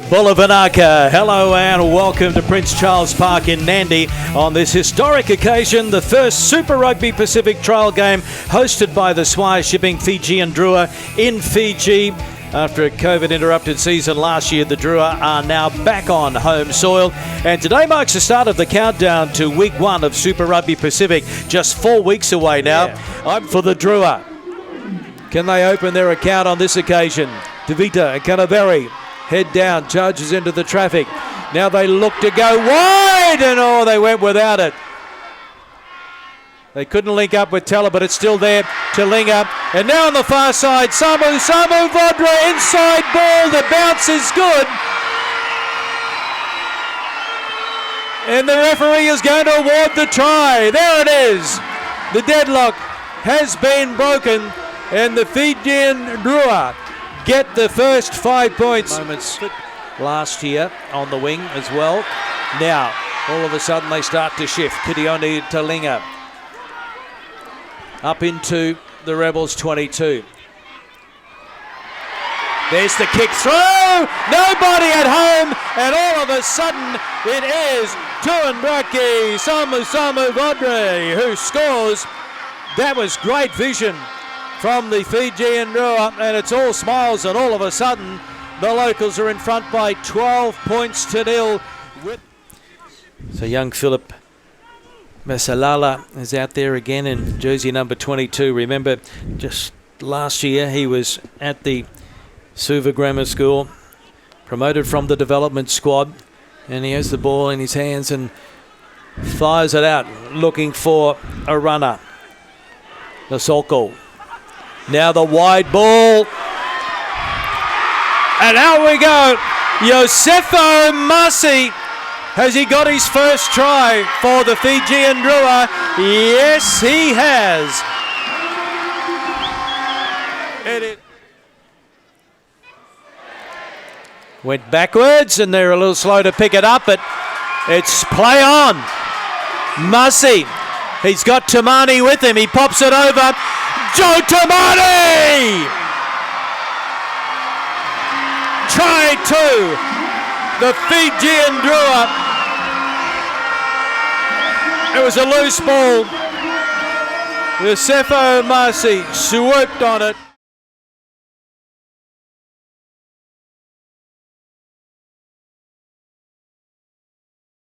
Bulavanaka. Hello and welcome to Prince Charles Park in Nadi on this historic occasion, the first Super Rugby Pacific trial game hosted by the Swire shipping Fijian Drua in Fiji. After a COVID-interrupted season last year, the Drua are now back on home soil. And today marks the start of the countdown to week one of Super Rugby Pacific, just 4 weeks away now. I'm for the Drua. Can they open their account on this occasion? Devita and Canaveri head down, charges into the traffic. Now they look to go wide, and they went without it. They couldn't link up with Teller, but it's still there to link up. And now on the far side, Samu Vodra, inside ball, the bounce is good. And the referee is going to award the try. There it is. The deadlock has been broken, and the Fijian Drua get the first 5 points. Moments last year on the wing as well. Now, all of a sudden they start to shift. Kidioni to Linga. Up into the Rebels 22. There's the kick through. Nobody at home. And all of a sudden it is Tuandraki Samu Vodre who scores. That was great vision from the Fijian Drua, and it's all smiles, and all of a sudden the locals are in front by 12 points to nil. So young Philip Masalala is out there again in jersey number 22. Remember, just last year he was at the Suva Grammar School, promoted from the development squad, and he has the ball in his hands and fires it out, looking for a runner. Nasoko. Now the wide ball. And out we go. Yosefo Masi. Has he got his first try for the Fijian Drua? Yes, he has. Went backwards, and they're a little slow to pick it up, but it's play on. Masi. He's got Tamani with him. He pops it over. Joe Tamani! Try two. The Fijian Drua. It was a loose ball. Yosefo Masi swooped on it.